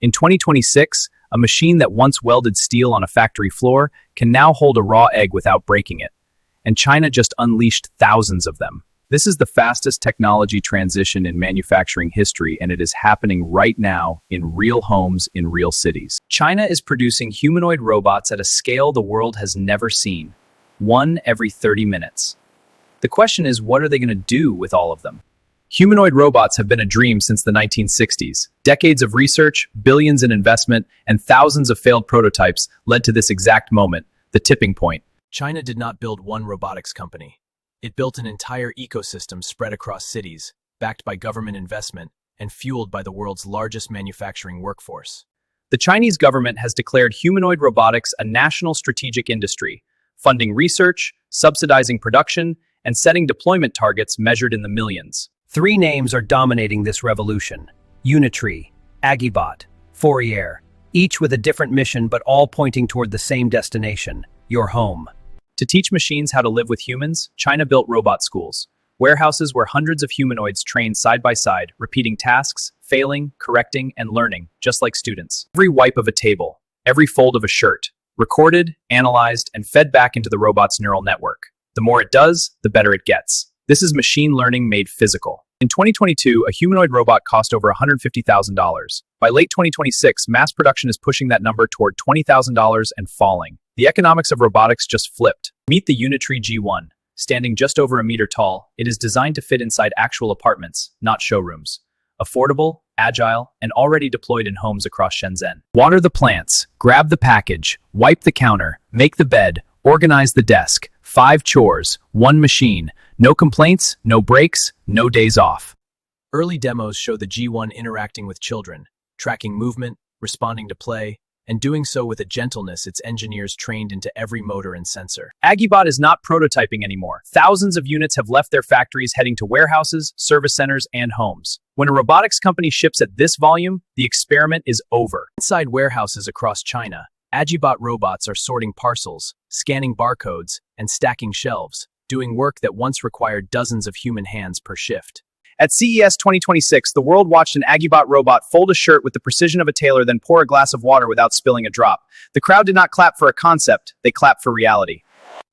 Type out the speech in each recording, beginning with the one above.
In 2026, a machine that once welded steel on a factory floor can now hold a raw egg without breaking it. And China just unleashed thousands of them. This is the fastest technology transition in manufacturing history, and it is happening right now in real homes in real cities. China is producing humanoid robots at a scale the world has never seen, one every 30 minutes. The question is, what are they going to do with all of them? Humanoid robots have been a dream since the 1960s. Decades of research, billions in investment, and thousands of failed prototypes led to this exact moment, the tipping point. China did not build one robotics company. It built an entire ecosystem spread across cities, backed by government investment, and fueled by the world's largest manufacturing workforce. The Chinese government has declared humanoid robotics a national strategic industry, funding research, subsidizing production, and setting deployment targets measured in the millions. Three names are dominating this revolution: Unitree, Agibot, Fourier, each with a different mission but all pointing toward the same destination: your home. To teach machines how to live with humans, China built robot schools, warehouses where hundreds of humanoids trained side by side, repeating tasks, failing, correcting, and learning, just like students. Every wipe of a table, every fold of a shirt, recorded, analyzed, and fed back into the robot's neural network. The more it does, the better it gets. This is machine learning made physical. In 2022, a humanoid robot cost over $150,000. By late 2026, mass production is pushing that number toward $20,000 and falling. The economics of robotics just flipped. Meet the Unitree G1. Standing just over a meter tall, it is designed to fit inside actual apartments, not showrooms. Affordable, agile, and already deployed in homes across Shenzhen. Water the plants, grab the package, wipe the counter, make the bed, organize the desk. 5 chores, 1 machine. No complaints, no breaks, no days off. Early demos show the G1 interacting with children, tracking movement, responding to play, and doing so with a gentleness its engineers trained into every motor and sensor. Agibot is not prototyping anymore. Thousands of units have left their factories heading to warehouses, service centers, and homes. When a robotics company ships at this volume, the experiment is over. Inside warehouses across China, Agibot robots are sorting parcels, scanning barcodes, and stacking shelves, doing work that once required dozens of human hands per shift. At CES 2026, the world watched an Agibot robot fold a shirt with the precision of a tailor, then pour a glass of water without spilling a drop. The crowd did not clap for a concept, they clapped for reality.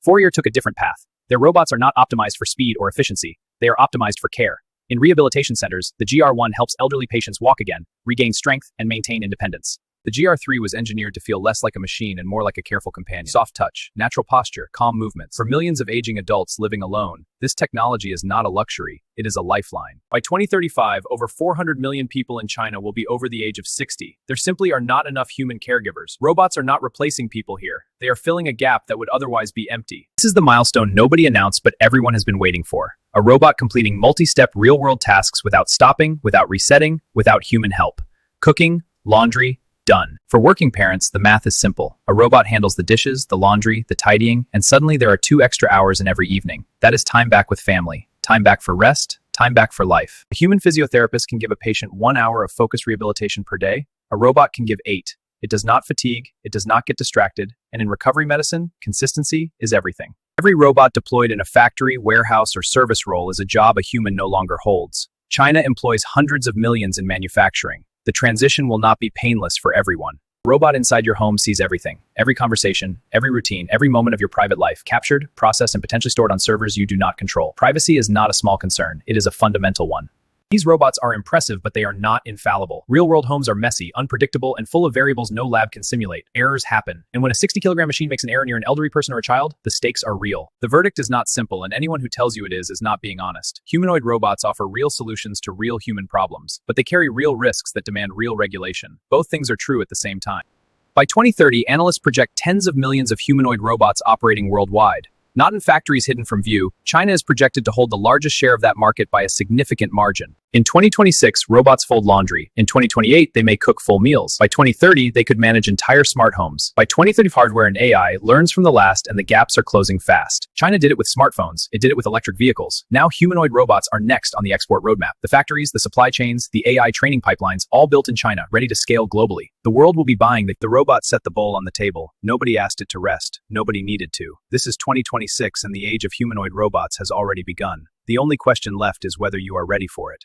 Fourier took a different path. Their robots are not optimized for speed or efficiency, they are optimized for care. In rehabilitation centers, the GR1 helps elderly patients walk again, regain strength, and maintain independence. The GR3 was engineered to feel less like a machine and more like a careful companion. Soft touch, natural posture, calm movements. For millions of aging adults living alone, this technology is not a luxury, it is a lifeline. By 2035, over 400 million people in China will be over the age of 60. There simply are not enough human caregivers. Robots are not replacing people here. They are filling a gap that would otherwise be empty. This is the milestone nobody announced but everyone has been waiting for. A robot completing multi-step real-world tasks without stopping, without resetting, without human help. Cooking, laundry, done. For working parents, the math is simple. A robot handles the dishes, the laundry, the tidying, and suddenly there are 2 extra hours in every evening. That is time back with family, time back for rest, time back for life. A human physiotherapist can give a patient 1 hour of focused rehabilitation per day. A robot can give 8. It does not fatigue, it does not get distracted, and in recovery medicine, consistency is everything. Every robot deployed in a factory, warehouse, or service role is a job a human no longer holds. China employs hundreds of millions in manufacturing. The transition will not be painless for everyone. A robot inside your home sees everything. Every conversation, every routine, every moment of your private life, captured, processed, and potentially stored on servers you do not control. Privacy is not a small concern. It is a fundamental one. These robots are impressive, but they are not infallible. Real-world homes are messy, unpredictable, and full of variables no lab can simulate. Errors happen. And when a 60-kilogram machine makes an error near an elderly person or a child, the stakes are real. The verdict is not simple, and anyone who tells you it is not being honest. Humanoid robots offer real solutions to real human problems, but they carry real risks that demand real regulation. Both things are true at the same time. By 2030, analysts project tens of millions of humanoid robots operating worldwide. Not in factories hidden from view, China is projected to hold the largest share of that market by a significant margin. In 2026, robots fold laundry. In 2028, they may cook full meals. By 2030, they could manage entire smart homes. By 2030, hardware and AI learns from the last and the gaps are closing fast. China did it with smartphones. It did it with electric vehicles. Now humanoid robots are next on the export roadmap. The factories, the supply chains, the AI training pipelines, all built in China, ready to scale globally. The world will be buying the robot set the bowl on the table. Nobody asked it to rest. Nobody needed to. This is 2026 and the age of humanoid robots has already begun. The only question left is whether you are ready for it.